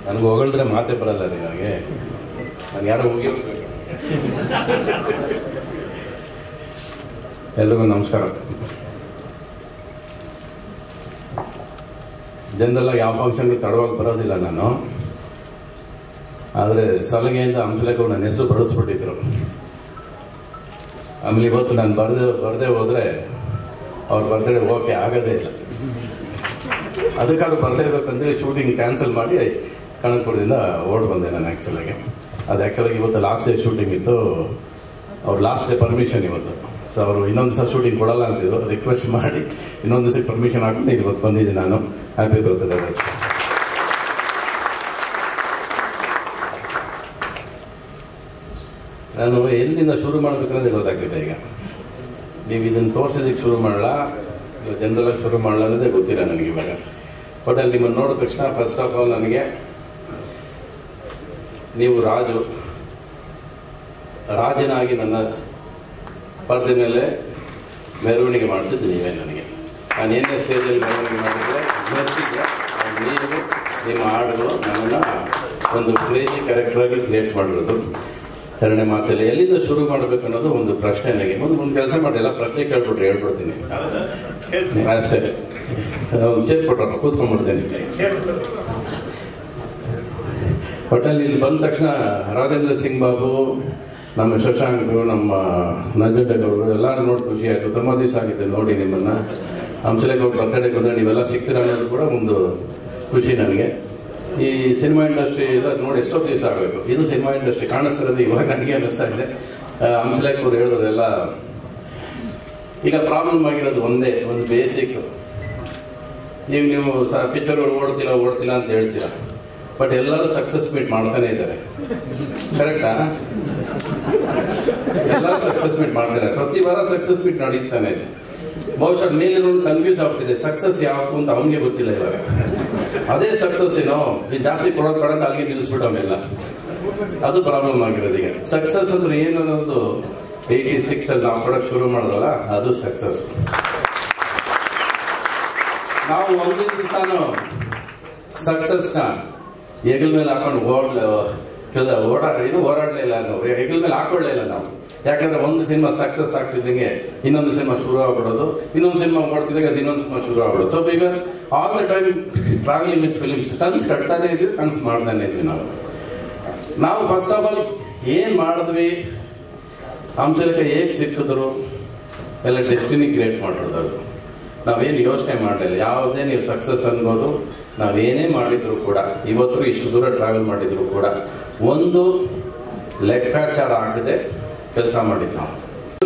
ನನಗೆ ಹೊಗಳಿದ್ರೆ ಮಾತೇ ಬರಲ್ಲ ರೀ ನನಗೆ. ನಾನು ಯಾರೋ ಹೋಗಿ ಎಲ್ರಿಗೂ ನಮಸ್ಕಾರ. ಜನರಲ್ಲಾಗಿ ಯಾವ ಫಂಕ್ಷನ್ಗೆ ತಡವಾಗಿ ಬರೋದಿಲ್ಲ ನಾನು. ಆದರೆ ಸಲಹೆಯಿಂದ ಹಂಸಲೇಖವ್ರು ನನ್ನ ಹೆಸರು ಬಡಿಸ್ಬಿಟ್ಟಿದ್ರು. ಆಮೇಲೆ ಇವತ್ತು ನಾನು ಬರದೇ ಹೋದರೆ ಅವ್ರ ಬರ್ತ್ಡೇ ಓಕೆ ಆಗೋದೇ ಇಲ್ಲ. ಅದಕ್ಕಾದ್ರೂ ಬರಲೇಬೇಕಂತೇಳಿ ಶೂಟಿಂಗ್ ಕ್ಯಾನ್ಸಲ್ ಮಾಡಿ ಕನಕಪುರದಿಂದ ಓಡ್ ಬಂದೆ ನಾನು. ಅದು ಆ್ಯಕ್ಚುಲಾಗಿ ಇವತ್ತು ಲಾಸ್ಟ್ ಡೇ ಶೂಟಿಂಗ್ ಇತ್ತು. ಅವ್ರು ಲಾಸ್ಟ್ ಡೇ ಪರ್ಮಿಷನ್ ಇವತ್ತು. ಸೊ ಅವರು ಇನ್ನೊಂದು ದಿವಸ ಶೂಟಿಂಗ್ ಕೊಡಲ್ಲ ಅಂತಿದ್ರು. ರಿಕ್ವೆಸ್ಟ್ ಮಾಡಿ ಇನ್ನೊಂದು ದಿವಸಕ್ಕೆ ಪರ್ಮಿಷನ್ ಹಾಕೊಂಡು ಇವತ್ತು ಬಂದಿದ್ದೀನಿ ನಾನು. Happy birthday. ನಾನು ಎಲ್ಲಿಂದ ಶುರು ಮಾಡಬೇಕನ್ನೋದೇ ಗೊತ್ತಾಗ್ತಿದೆ. ಈಗ ನೀವು ಇದನ್ನು ತೋರಿಸೋದಕ್ಕೆ ಶುರು ಮಾಡಲ್ಲ, ಜನರಲ್ಲಾಗಿ ಶುರು ಮಾಡಲ್ಲ ಅನ್ನೋದೇ ಗೊತ್ತಿಲ್ಲ ನನಗೆ ಇವಾಗ. ಬಟ್ ಅಲ್ಲಿ ನಿಮ್ಮನ್ನು ನೋಡಿದ ತಕ್ಷಣ ಫಸ್ಟ್ ಆಫ್ ಆಲ್ ನನಗೆ ನೀವು ರಾಜನಾಗಿ ನನ್ನ ಪರದೆ ಮೇಲೆ ಮೆರವಣಿಗೆ ಮಾಡಿಸಿದ್ದು ನೀವೇ. ನನಗೆ ನಾನು ಏನೇ ಸ್ಟೇಜಲ್ಲಿ ಮೆರವಣಿಗೆ ಮಾಡಿದರೆ ಮೆರ್ಸಿಗೆ ನೀವು ನಿಮ್ಮ ಹಾಡುಗಳು ನನ್ನನ್ನು ಒಂದು ಕ್ರೇಜಿ ಕ್ಯಾರೆಕ್ಟರಾಗಿ ಕ್ರಿಯೇಟ್ ಮಾಡಿರೋದು. ಎರಡನೇ ಮಾತಲ್ಲಿ ಎಲ್ಲಿಂದ ಶುರು ಮಾಡಬೇಕು ಅನ್ನೋದು ಒಂದು ಪ್ರಶ್ನೆ ನನಗೆ. ಒಂದು ಕೆಲಸ ಮಾಡಿ, ಎಲ್ಲ ಪ್ರಶ್ನೆ ಕೇಳ್ಬಿಟ್ರೆ ಹೇಳ್ಬಿಡ್ತೀನಿ ಅಷ್ಟೇ. ಚೇರ್ ಕೊಟ್ಟರು ಕೂತ್ಕೊಂಡ್ಬಿಡ್ತೇನೆ. ಒಟ್ಟಲ್ಲಿ ಇಲ್ಲಿ ಬಂದ ತಕ್ಷಣ ರಾಜೇಂದ್ರ ಸಿಂಗ್ ಬಾಬು, ನಮ್ಮ ಶಶಾಂಕ್, ನಮ್ಮ ನಂಜುಂಡೇಗೌಡರು ಎಲ್ಲರೂ ನೋಡಿ ಖುಷಿ ಆಯಿತು. ತುಂಬ ದಿವಸ ಆಗಿದೆ ನೋಡಿ ನಿಮ್ಮನ್ನು. ಹಂಸಲೇಖವ್ರು ಬರ್ತಡೇಗೆ ಬಂದರೆ ನೀವೆಲ್ಲ ಸಿಗ್ತೀರ ಅನ್ನೋದು ಕೂಡ ಒಂದು ಖುಷಿ ನನಗೆ. ಈ ಸಿನಿಮಾ ಇಂಡಸ್ಟ್ರಿ ಎಲ್ಲ ನೋಡಿ ಎಷ್ಟೋ ದಿವಸ ಆಗೋಯ್ತು. ಇದು ಸಿನಿಮಾ ಇಂಡಸ್ಟ್ರಿ ಕಾಣಿಸ್ತಿರೋದು ಇವಾಗ ನನಗೆ ಅನ್ನಿಸ್ತಾ ಇದೆ. ಹಂಸಲೇಖವ್ರು ಹೇಳೋದೆಲ್ಲ ಈಗ ಪ್ರಾಬ್ಲಮ್ ಆಗಿರೋದು ಒಂದೇ, ಒಂದು ಬೇಸಿಕ್. ನೀವು ಪಿಕ್ಚರ್ಗಳು ಓಡ್ತಿಲ್ಲ ಅಂತ ಹೇಳ್ತೀರಾ, ಬಟ್ ಎಲ್ಲರೂ ಸಕ್ಸಸ್ ಮೀಟ್ ಮಾಡ್ತಾನೆ ಇದ್ದಾರೆ. ಕರೆಕ್ಟಾ? ಎಲ್ಲರೂ ಸಕ್ಸಸ್ ಮೀಟ್ ಮಾಡ್ತಾರೆ. ಪ್ರತಿ ವಾರ ಸಕ್ಸಸ್ ಮೀಟ್ ನಡೀತಾನೆ ಇದೆ. ಬಹುಶಃ ಮೇಲಿರೋ ಕನ್ಫ್ಯೂಸ್ ಆಗ್ತಿದೆ, ಸಕ್ಸಸ್ ಯಾವುದು ಅಂತ ಅವನಿಗೆ ಗೊತ್ತಿಲ್ಲ ಇವಾಗ. ಅದೇ ಸಕ್ಸಸ್ ಏನೋ ಜಾಸ್ತಿ ಕೊಡೋದು ಬೇಡ ಅಂತ ಅಲ್ಲಿಗೆ ನಿಲ್ಲಿಸ್ಬಿಟ್ಟು ಅವನ್ನೆಲ್ಲ. ಅದು ಪ್ರಾಬ್ಲಮ್ ಆಗಿರೋದು. ಈಗ ಸಕ್ಸಸ್ ಅಂದ್ರೆ ಏನು ಅನ್ನೋದು 86 ಅಲ್ಲಿ ನಾವು ಕೊಡೋಕೆ ಶುರು ಮಾಡೋದಲ್ಲ, ಅದು ಸಕ್ಸಸ್. ನಾವು ಒಂದೇ ದಿವಸನೂ ಸಕ್ಸಸ್ನ ಹೆಗಲ ಮೇಲೆ ಹಾಕೊಂಡು ಓಡಾಡಲೇ ಇಲ್ಲ. ನಾವು ಹೆಗಲ ಮೇಲೆ ಹಾಕೊಳ್ಳೇ ಇಲ್ಲ ನಾವು. ಯಾಕಂದ್ರೆ ಒಂದು ಸಿನಿಮಾ ಸಕ್ಸಸ್ ಆಗ್ತಿದ್ದಂಗೆ ಇನ್ನೊಂದು ಸಿನಿಮಾ ಶುರು ಆಗ್ಬಿಡೋದು, ಇನ್ನೊಂದು ಸಿನಿಮಾ ಮಾಡ್ತಿದ್ದಾಗ ಅದು ಇನ್ನೊಂದು ಸಿನಿಮಾ ಶುರು ಆಗ್ಬಿಡೋದು. ಸೊ ಈಗ all the time travelling with films. ಕನ್ಸು ಕಟ್ತಾನೆ ಇದ್ವಿ, ಕನ್ಸು ಮಾಡ್ತಾನೆ ಇದ್ವಿ ನಾವು. ಫಸ್ಟ್ ಆಫ್ ಆಲ್ ಏನ್ ಮಾಡಿದ್ವಿ, ಹಂಸಲೇಖ ಹೇಗೆ ಸಿಕ್ಕಿದ್ರು ಎಲ್ಲ ಡೆಸ್ಟಿನಿ ಕ್ರಿಯೇಟ್ ಮಾಡಿರೋದು. ನಾವೇನು ಯೋಚನೆ ಮಾಡಲಿಲ್ಲ. ಯಾವುದೇ ನೀವು ಸಕ್ಸಸ್ ಅನ್ಬೋದು, ನಾವೇನೇ ಮಾಡಿದ್ರು ಕೂಡ, ಇವತ್ತು ಇಷ್ಟು ದೂರ ಟ್ರಾವೆಲ್ ಮಾಡಿದ್ರು ಕೂಡ ಒಂದು ಲೆಕ್ಕಾಚಾರ ಆಗದೆ ಕೆಲಸ ಮಾಡಿದ್ದು ನಾವು.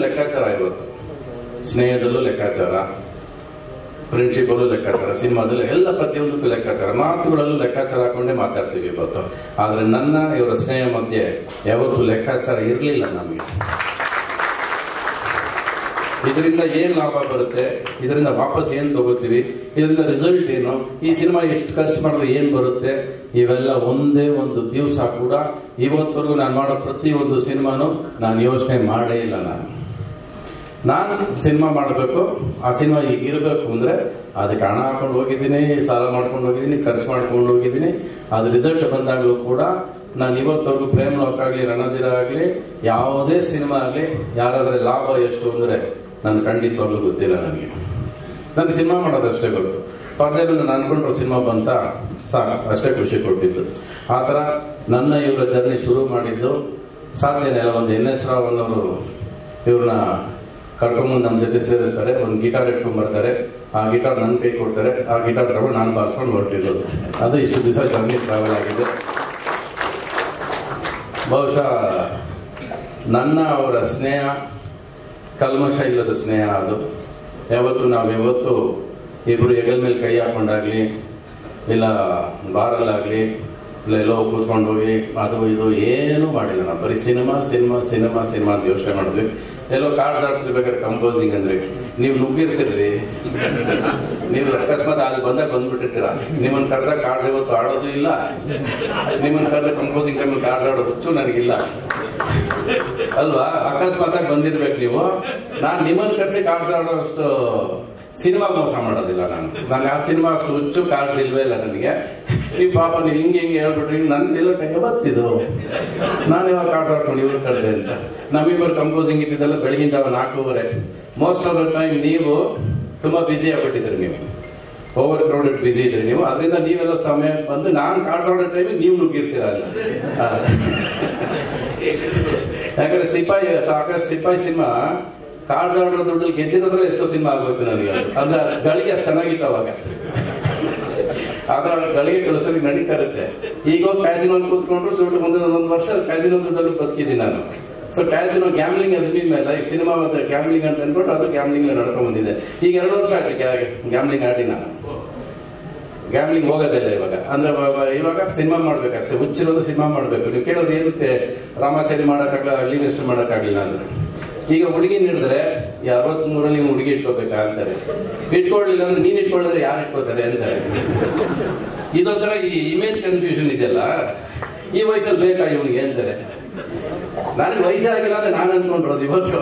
ಲೆಕ್ಕಾಚಾರ ಇವತ್ತು ಸ್ನೇಹದಲ್ಲೂ ಲೆಕ್ಕಾಚಾರ, ಫ್ರೆಂಡ್ಶಿಪ್ಪಲ್ಲೂ ಲೆಕ್ಕಾಚಾರ, ಸಿನಿಮಾದಲ್ಲೂ ಎಲ್ಲ ಪ್ರತಿಯೊಂದಕ್ಕೂ ಲೆಕ್ಕಾಚಾರ, ಮಾತುಗಳಲ್ಲೂ ಲೆಕ್ಕಾಚಾರ ಹಾಕೊಂಡೇ ಮಾತಾಡ್ತೀವಿ ಇವತ್ತು. ಆದರೆ ಇವರ ಸ್ನೇಹ ಮಧ್ಯೆ ಯಾವತ್ತೂ ಲೆಕ್ಕಾಚಾರ ಇರಲಿಲ್ಲ ನಮಗೆ. ಇದರಿಂದ ಏನು ಲಾಭ ಬರುತ್ತೆ, ಇದರಿಂದ ವಾಪಸ್ ಏನು ತಗೋತೀವಿ, ಇದರಿಂದ ರಿಸಲ್ಟ್ ಏನು, ಈ ಸಿನಿಮಾ ಎಷ್ಟು ಖರ್ಚು ಮಾಡಿದ್ರೆ ಏನು ಬರುತ್ತೆ, ಇವೆಲ್ಲ ಒಂದೇ ಒಂದು ದಿವಸ ಕೂಡ ಇವತ್ತವರೆಗೂ ನಾನು ಮಾಡೋ ಪ್ರತಿಯೊಂದು ಸಿನಿಮಾನು ನಾನು ಯೋಚನೆ ಮಾಡೇ ಇಲ್ಲ. ನಾನು ಸಿನಿಮಾ ಮಾಡಬೇಕು, ಆ ಸಿನಿಮಾ ಈಗ ಇರಬೇಕು ಅಂದರೆ ಅದಕ್ಕೆ ಹಣ ಹಾಕೊಂಡು ಹೋಗಿದ್ದೀನಿ, ಸಾಲ ಮಾಡ್ಕೊಂಡು ಹೋಗಿದ್ದೀನಿ, ಖರ್ಚು ಮಾಡ್ಕೊಂಡು ಹೋಗಿದ್ದೀನಿ. ಅದು ರಿಸಲ್ಟ್ ಬಂದಾಗಲೂ ಕೂಡ ನಾನು ಇವತ್ತವರೆಗೂ ಪ್ರೇಮ್ ಲೋಕ ಆಗಲಿ, ರಣಧೀರ ಆಗಲಿ, ಯಾವುದೇ ಸಿನಿಮಾ ಆಗಲಿ ಯಾರಾದ್ರೆ ಲಾಭ ಎಷ್ಟು ಅಂದರೆ ನಾನು ಖಂಡಿತವಾಗ್ಲೂ ಗೊತ್ತಿಲ್ಲ. ನನಗೆ ಸಿನಿಮಾ ಮಾಡೋದಷ್ಟೇ ಗೊತ್ತು. ಪರದೆ ಮೇಲೆ ನಾನು ಅನ್ಕೊಂಡ್ರೆ ಸಿನಿಮಾ ಬಂತ ಸಾಕು, ಅಷ್ಟೇ ಖುಷಿ ಕೊಟ್ಟಿದ್ದು. ಆ ಥರ ಇವರ ಜರ್ನಿ ಶುರು ಮಾಡಿದ್ದು ಸಾಧ್ಯನೇ ಇಲ್ಲ. ಒಂದು NS ರಾವ್ ಅನ್ನೋರು ಇವ್ರನ್ನ ಕರ್ಕೊಂಬಂದು ನಮ್ಮ ಜೊತೆ ಸೇರಿಸ್ತಾರೆ. ಒಂದು ಗಿಟಾರ್ ಇಟ್ಕೊಂಡ್ ಬರ್ತಾರೆ, ಆ ಗಿಟಾರ್ ನನ್ನ ಕೈ ಕೊಡ್ತಾರೆ, ಆ ಗಿಟಾರ್ ತಗೊಂಡು ನಾನು ಬಾರಿಸ್ಕೊಂಡು ಹೊರಟಿರೋದು. ಅದು ಇಷ್ಟು ದಿವಸ ಜರ್ನಿ ಟ್ರಾವೆಲ್ ಆಗಿದೆ. ಬಹುಶಃ ಅವರ ಸ್ನೇಹ ಕಲ್ಮಶ ಇಲ್ಲದ ಸ್ನೇಹ. ಅದು ನಾವಿವತ್ತು ಇಬ್ಬರು ಹೆಗಲ ಮೇಲೆ ಕೈ ಹಾಕೊಂಡಾಗ್ಲಿ, ಇಲ್ಲ ಬಾರಲ್ಲಾಗಲಿ, ಇಲ್ಲ ಎಲ್ಲೋ ಕೂತ್ಕೊಂಡು ಹೋಗಿ ಅದು ಇದು ಏನೂ ಮಾಡಿಲ್ಲ. ನಾವು ಬರೀ ಸಿನಿಮಾ ಅಂತ ಯೋಚನೆ ಮಾಡಿದ್ವಿ. ಎಲ್ಲೋ ಕಾರ್ಡ್ಸ್ ಆಡ್ತಿರ್ಬೇಕಾದ್ರೆ ಕಂಪೋಸಿಂಗ್ ಅಂದ್ರೆ ನೀವು ನುಗ್ಗಿರ್ತಿರ್ರಿ, ನೀವು ಅಕಸ್ಮಾತ್ ಅಲ್ಲಿ ಬಂದ್ಬಿಟ್ಟಿರ್ತೀರ. ನಿಮ್ಮನ್ನು ಕರೆದ ಕಾರ್ಡ್ಸ್ ಇವತ್ತು ಆಡೋದು ಇಲ್ಲ, ನಿಮ್ಮನ್ನು ಕರೆದ ಕಂಪೋಸಿಂಗ್ ಟೈಮಲ್ಲಿ ಕಾರ್ಡ್ಸ್ ಆಡೋ ಹುಚ್ಚು ನನಗಿಲ್ಲ ಅಲ್ವಾ? ಅಕಸ್ಮಾತ್ ಆಗಿ ಬಂದಿರ್ಬೇಕು ನೀವು. ನಾನು ನಿಮ್ಮನ್ನು ಕರೆಸಿ ಕಾರ್ಡ್ಸ್ ಆಡೋ ಅಷ್ಟು ಸಿನಿಮಾ ಮೋಸ ಮಾಡೋದಿಲ್ಲ ನಾನು ಆ ಸಿನಿಮಾ ಅಷ್ಟು ಹುಚ್ಚು ಕಾರ್ಡ್ಸ್ ಇಲ್ವೇ ಇಲ್ಲ ನನಗೆ. ನೀವು ಪಾಪ ನೀವು ಹಿಂಗೆ ಹೇಳ್ಬಿಟ್ರಿ ನನ್ಗೆಲ್ಲ ಟೈಮ್ ಬತ್ತಿದ್ದು ನಾನು ಇವಾಗ ಕಾರ್ಡ್ಸ್ ಆಡ್ಕೊಂಡು ಇವ್ರು ಕಳೆದೆ ಅಂತ. ನಮ್ಮಿಬ್ಬರು ಕಂಪೋಸಿಂಗ್ ಇದ್ದಿದ್ದೆಲ್ಲ ಬೆಳಗಿನ ಜಾವ 4:30. ಮೋಸ್ಟ್ ಆಫ್ ದ ಟೈಮ್ ನೀವು ತುಂಬಾ ಬ್ಯುಸಿ ಆಗ್ಬಿಟ್ಟಿದ್ರಿ, ನೀವು ಓವರ್ ಕ್ರೌಡೆಡ್ ಬ್ಯುಸಿ ಇದ್ರಿ ನೀವು. ಅದರಿಂದ ನೀವೆಲ್ಲ ಸಮಯ ಬಂದು ನಾನು ಕಾರ್ಡ್ಸ್ ಆಡೋ ಟೈಮಿಗೆ ನೀವು ನುಗ್ಗಿರ್ತೀರ ಅಲ್ಲಿ. ಯಾಕಂದ್ರೆ ಸಾಕಷ್ಟು ಸಿಪಾಯಿ ಸಿನಿಮಾ ಕಾರ್ಡ್ಸ್ ಆಡೋ ದುಡ್ಡಲ್ಲಿ ಗೆದ್ದಿರೋದ್ರೆ ಎಷ್ಟೋ ಸಿನಿಮಾ ಆಗೋಯ್ತು ನನಗೆ. ಅಂದ್ರೆ ಗಳಿಗೆ ಅಷ್ಟು ಚೆನ್ನಾಗಿತ್ತು ಅವಾಗ. ಆದ್ರೆ ಗಳಿಗೆ ಕೆಲವು ಸರಿ ನಡೀತಾ ಇರುತ್ತೆ. ಈಗ ಕ್ಯಾಸಿನೋ ಕೂತ್ಕೊಂಡ್ರು ದುಡ್ಡು ಮುಂದೆ 1 ವರ್ಷ ಕ್ಯಾಸಿನೋ ದುಡ್ಡಲ್ಲಿ ಬದುಕಿದ್ದೀನಿ ನಾನು. So casino gambling has been my life. Cinema ಮತ್ತೆ ಗ್ಯಾಮ್ಲಿಂಗ್ ಅಂತ ಅನ್ಬಿಟ್ಟು ಅದು ಗ್ಯಾಮ್ಲಿಂಗ್ ನಡ್ಕೊಂಡ್ ಬಂದಿದೆ. ಈಗ 2 ವರ್ಷ ಆಯ್ತು ಗ್ಯಾಮ್ಲಿಂಗ್ ಆಡಿ ನಾನು. ಗ್ಯಾಮ್ಲಿಂಗ್ ಹೋಗೋದಿಲ್ಲ ಇವಾಗ. ಅಂದ್ರೆ ಇವಾಗ ಸಿನಿಮಾ ಮಾಡ್ಬೇಕಷ್ಟೇ, ಹುಚ್ಚಿರೋದು ಸಿನಿಮಾ ಮಾಡ್ಬೇಕು. ನೀವು ಕೇಳೋದು ಏನಕ್ಕೆ ರಾಮಾಚಾರಿ ಮಾಡೋಕ್ಕಾಗಲ್ಲ, ಹಳ್ಳಿ ವೆಸ್ಟ್ ಮಾಡೋಕ್ಕಾಗಲಿಲ್ಲ ಅಂದ್ರೆ. ಈಗ ಹುಡುಗಿ ಹಿಡಿದ್ರೆ 63ರಲ್ಲಿ ನೀವು ಹುಡುಗಿ ಇಟ್ಕೋಬೇಕಾ ಅಂತಾರೆ. ಇಟ್ಕೊಳ್ಳಿಲ್ಲ ಅಂದ್ರೆ ನೀನ್ ಇಟ್ಕೊಳ್ಳಿದ್ರೆ ಯಾರು ಇಟ್ಕೋತಾರೆ ಅಂತಾರೆ. ಇದೊಂಥರ ಈ ಇಮೇಜ್ ಕನ್ಫ್ಯೂಷನ್ ಇದೆಯಲ್ಲ, ಈ ವಯಸ್ಸಲ್ಲಿ ಬೇಕಾ ಇವನಿಗೆ ಅಂತಾರೆ. ನನಗೆ ವಯಸ್ಸಾಗಿಲ್ಲ ಅಂತ ನಾನು ಅನ್ಕೊಂಡಿರೋದು. ಇವತ್ತು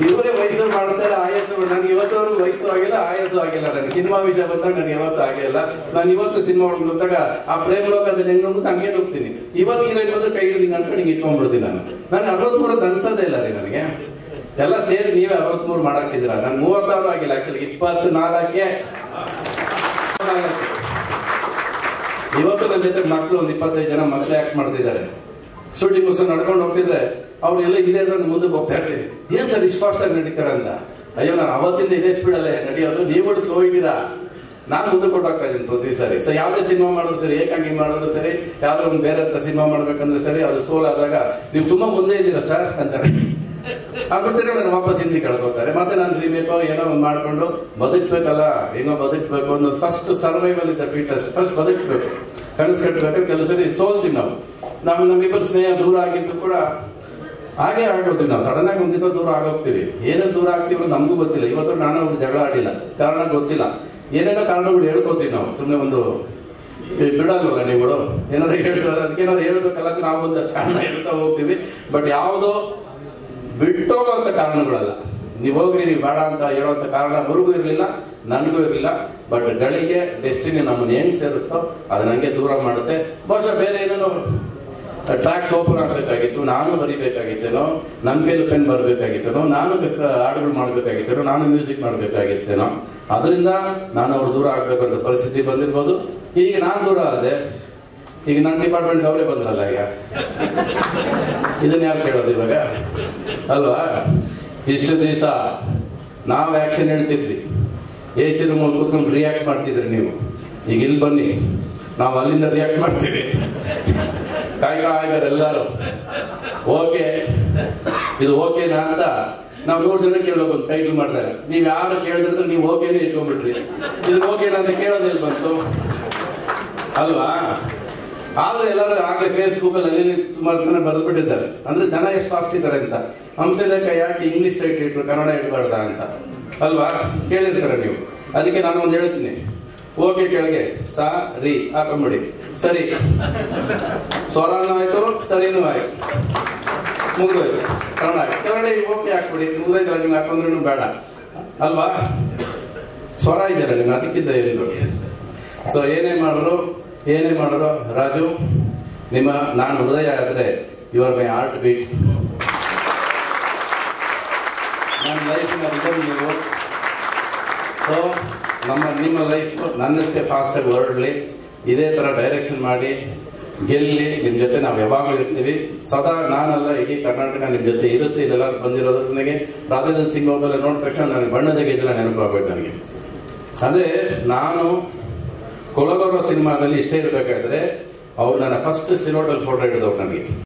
ಇವರೇ ವಯಸ್ಸು ಮಾಡ್ತಾರೆ, ಆಯಸ್ಸು. ನನಗೆ ಇವತ್ತವರೆಗೂ ವಯಸ್ಸು ಆಗಿಲ್ಲ, ಆಯಸ್ಸು ಆಗಿಲ್ಲ. ನನಗೆ ಸಿನಿಮಾ ವಿಷಯ ಬಂದಾಗ ನನಗೆ ಯಾವತ್ತೂ ಆಗಿಲ್ಲ. ನಾನು ಇವತ್ತು ಸಿನಿಮಾ ಒಳಗೆ ಬಂದಾಗ ಆ ಪ್ರೇಮ್ ಲೋಕದಲ್ಲಿ ಹೆಂಗ್ ನುಗ್ಗುತ್ತೆ ಹಂಗೆ ನುಗ್ತೀನಿ. ಇವತ್ತು ಹೀರೋಯಿನ್ ಬಂದ್ರೆ ಕೈ ಹಿಡಿದು ಅನ್ಕೊಂಡು ಹಿಂಗೆ ಇಟ್ಕೊಂಡ್ಬಿಡ್ತೀನಿ ನಾನು. ನನಗೆ 63 ಅನ್ಸೋದೇ ಇಲ್ಲ ರೀ ನನಗೆ. ಎಲ್ಲ ಸೇರಿ ನೀವೇ 63 ಮಾಡಾಕಿದ್ದೀರಾ. ನಾನು 36 ಆಗಿಲ್ಲ, ಆಕ್ಚುಲಿ 24ಕ್ಕೆ. ಇವತ್ತು ನನ್ನ ಜೊತೆ ಮಕ್ಕಳು ಒಂದು 25 ಜನ ಮಕ್ಕಳು ಆಕ್ಟ್ ಮಾಡ್ತಿದ್ದಾರೆ. ಶೂಟಿಂಗ್ ಮುಗಿಸ್ ನಡ್ಕೊಂಡು ಹೋಗ್ತಿದ್ರೆ ಅವ್ರೆಲ್ಲ ಹಿಂದೆ ಮುಂದಕ್ಕೆ ಹೋಗ್ತಾ ಇರ್ತೀವಿ. ಏನ್ ಸರ್ ಇಷ್ಟು ಫಾಸ್ಟ್ ಆಗಿ ನಡೀತಾರೆ ಅಂತ. ಅಯ್ಯೋ ನಾನು ಅವತ್ತಿಂದ ಇದೇ ಸ್ಪೀಡ್ ಅಲ್ಲೇ ನಡೆಯೋದು, ನೀವು ಸ್ಲೋ ಇದ್ದೀರಾ. ನಾನು ಮುಂದೆ ಕೊಟ್ಟಾಗ್ತಾ ಇದ್ದೀನಿ ಪ್ರತಿ ಸಾರಿ. ಸೊ ಯಾವುದೇ ಸಿನಿಮಾ ಮಾಡೋದು ಸರಿ, ಏಕಾಂಗಿ ಮಾಡೋದು ಸರಿ, ಯಾವ್ದೋ ಒಂದು ಬೇರೆ ಹತ್ರ ಸಿನಿಮಾ ಮಾಡ್ಬೇಕಂದ್ರೆ ಸರಿ, ಅದು ಸೋಲ್ ಆದಾಗ ನೀವು ತುಂಬಾ ಮುಂದೆ ಇದ್ದೀರಾ ಸರ್ ಅಂತಾರೆ. ಆಗ್ಬಿಡ್ತಾರೆ, ನಾನು ವಾಪಸ್ ಹಿಂದಿ ಕಳ್ಕೊತಾರೆ. ಮತ್ತೆ ನಾನು ರೀಮೇಕೋ ಏನೋ ಒಂದು ಮಾಡ್ಕೊಂಡು ಬದುಕ್ಬೇಕಲ್ಲ, ಏನೋ ಬದುಕ್ಬೇಕು ಒಂದು first survival is the fittest. First ಬದುಕ್ಬೇಕು, ಕನಸು ಕಟ್ಟಬೇಕಾದ್ರೆ ಕೆಲವು ಸರಿ ಸೋಲ್ತೀವಿ ನಾವು. ನಮ್ಮಿಬ್ಬರು ಸ್ನೇಹ ದೂರ ಆಗಿದ್ದು ಕೂಡ ಹಾಗೆ ಆಗೋಗ್ತೀವಿ. ನಾವು ಸಡನ್ ಆಗಿ ಒಂದ್ ದಿವಸ ದೂರ ಆಗೋಗ್ತೀವಿ. ಏನೇನು ದೂರ ಆಗ್ತೀವಿ ನಮಗೂ ಗೊತ್ತಿಲ್ಲ. ಇವತ್ತು ನಾನು ಅವ್ರು ಜಗಳ ಆಡಿಲ್ಲ, ಕಾರಣ ಗೊತ್ತಿಲ್ಲ. ಏನೇನೋ ಕಾರಣಗಳು ಹೇಳ್ಕೋತೀವಿ ನಾವು. ಸುಮ್ಮನೆ ಒಂದು ಬಿಡಲ್ವಲ್ಲ ನೀವುಗಳು, ಏನಾದ್ರು ಹೇಳ್ತಾರೆ, ಅದಕ್ಕೆ ಏನಾದ್ರು ಹೇಳ್ಬೇಕಲ್ಲ ಅಂತ ನಾವು ಒಂದಷ್ಟು ಕಾರಣ ಹೇಳ್ತಾ ಹೋಗ್ತೀವಿ. ಬಟ್ ಯಾವುದೋ ಬಿಟ್ಟೋಗುವಂತ ಕಾರಣಗಳಲ್ಲ. ನೀವು ಹೋಗ್ರಿ, ನೀವು ಬೇಡ ಅಂತ ಹೇಳುವಂತ ಕಾರಣ ಅವ್ರಿಗೂ ಇರಲಿಲ್ಲ, ನನಗೂ ಇರಲಿಲ್ಲ. ಬಟ್ ಗಳಿಗೆ ಡೆಸ್ಟಿನಿ ನಮ್ಮನ್ನು ಹೆಂಗ್ ಸೇರಿಸ್ತೋ ಅದು ನನಗೆ ದೂರ ಮಾಡುತ್ತೆ. ಬಹುಶಃ ಬೇರೆ ಏನೇನೋ ಟ್ರ್ಯಾಕ್ಸ್ ಓಪನ್ ಆಗಬೇಕಾಗಿತ್ತು, ನಾನು ಬರಿಬೇಕಾಗಿತ್ತೇನೋ, ನನ್ನ ಕೈಲಿ ಪೆನ್ ಬರಬೇಕಾಗಿತ್ತೇನೋ, ನಾನು ಹಾಡುಗಳು ಮಾಡಬೇಕಾಗಿತ್ತೇನೋ, ನಾನು ಮ್ಯೂಸಿಕ್ ಮಾಡಬೇಕಾಗಿತ್ತೇನೋ. ಅದರಿಂದ ನಾನು ಅವ್ರು ದೂರ ಆಗ್ಬೇಕಂತ ಪರಿಸ್ಥಿತಿ ಬಂದಿರ್ಬೋದು. ಈಗ ನಾನು ದೂರ ಆದೆ, ಈಗ ನನ್ನ ಡಿಪಾರ್ಟ್ಮೆಂಟ್ ಅವರೇ ಬಂದ್ರಲ್ಲ. ಈಗ ಇದನ್ನ ಯಾರು ಕೇಳೋದು ಇವಾಗ ಅಲ್ವಾ? ಇಷ್ಟು ದಿವಸ ನಾವು ಆಕ್ಷನ್ ಹೇಳ್ತಿದ್ವಿ, AC ರೂಮಲ್ಲಿ ಕೂತ್ಕೊಂಡು ರಿಯಾಕ್ಟ್ ಮಾಡ್ತಿದ್ರಿ ನೀವು. ಈಗ ಇಲ್ಲಿ ಬನ್ನಿ, ನಾವು ಅಲ್ಲಿಂದ ರಿಯಾಕ್ಟ್ ಮಾಡ್ತೀವಿ. ಕಾಯ್ತಾ ಇದ್ದಾರೆ ಎಲ್ಲರೂ. ಓಕೆ, ಇದು ಓಕೆನಾ ಅಂತ ನಾವು 100 ಜನ ಕೇಳೋಕೆ ಒಂದು ಟೈಟಲ್ ಮಾಡಿದಾಗ ನೀವು ಯಾರು ಕೇಳಿದ್ರೆ ನೀವು ಓಕೆನೇ ಇಟ್ಕೊಂಡ್ಬಿಟ್ರಿ. ಇದು ಓಕೆನಾ ಅಂತ ಕೇಳೋದಿಲ್ಲ ಬಂತು ಅಲ್ವಾ? ಆದ್ರೆ ಎಲ್ಲರೂ ಆಗಲೇ ಫೇಸ್ಬುಕ್ ಅಲ್ಲಿ ಸುಮಾರು ಜನ ಬರೆದ್ಬಿಟ್ಟಿದ್ದಾರೆ. ಅಂದ್ರೆ ಜನ ಎಷ್ಟು ಫಾಸ್ಟ್ ಇದ್ದಾರೆ ಅಂತ. ಹಂಸಲೇಖ ಯಾಕೆ ಇಂಗ್ಲಿಷ್ ಟೈಟಲ್ ಇಟ್ರು, ಕನ್ನಡ ಇಡಬಾರ್ದ ಅಂತ ಅಲ್ವಾ? ಕೇಳಿರ್ತಾರೆ ನೀವು. ಅದಕ್ಕೆ ನಾನು ಒಂದು ಹೇಳ್ತೀನಿ, ಓಕೆ ಕೆಳಗೆ ಸಾ ರಿ ಹಾಕೊಂಬಿಡಿ. ಸರಿ, ಸ್ವರನೂ ಆಯ್ತು, ಸರಿನೂ ಆಯ್ತು, ಮುಗಿದೋಯ್ತು. ಕನ್ನಡ ಕೆಳಗಡೆ ಓಕೆ ಹಾಕ್ಬಿಡಿ. ಮುಗಿದೈತಲ್ಲ, ನಿಮ್ಗೆ ಹಾಕೊಂಡ್ರೂ ಬೇಡ ಅಲ್ವಾ? ಸ್ವರ ಇದೆಯಲ್ಲ ನಿಮ್ಗೆ, ಅದಕ್ಕಿಂತ ಏನು. ಸೊ ಏನೇ ಮಾಡಿದ್ರು ರಾಜು, ನಿಮ್ಮ ನಾನು ಹೃದಯ ಆದ್ರೆ you are my heartbeat. ನನ್ನ ಲೈಫಿನ ರಿದಮ್ ನೀವು. ಸೊ ನಿಮ್ಮ ಲೈಫ್ ನನ್ನಷ್ಟೇ ಫಾಸ್ಟಾಗಿ ಹೊರಡಲಿ, ಇದೇ ಥರ ಡೈರೆಕ್ಷನ್ ಮಾಡಿ ಗೆಲ್ಲಿ. ನಿಮ್ಮ ಜೊತೆ ನಾವು ಯಾವಾಗಲೂ ಇರ್ತೀವಿ ಸದಾ. ನಾನಲ್ಲ, ಇಡೀ ಕರ್ನಾಟಕ ನಿಮ್ಮ ಜೊತೆ ಇರುತ್ತೆ. ಇದೆಲ್ಲರೂ ಬಂದಿರೋದು ನನಗೆ ರಾಧಾನಂದ್ ಸಿಂಗ್ ಹೋಗಲ್ಲ ನೋಡಿದ ತಕ್ಷಣ ನನಗೆ ಬಣ್ಣದ ಗೆಜ್ಜೆಲ್ಲ ನೆನಪಾಗೋಯ್ತು ನನಗೆ. ಅಂದರೆ ನಾನು ಕೊಲಗೌರವ ಸಿನಿಮಾದಲ್ಲಿ ಇಷ್ಟೇ ಇರಬೇಕಾದ್ರೆ ಅವ್ರು ನನ್ನ ಫಸ್ಟ್ ಸಿರೋಟಲ್ ಫೋಟೋ ಹಿಡಿದವ್ರು ನನಗೆ.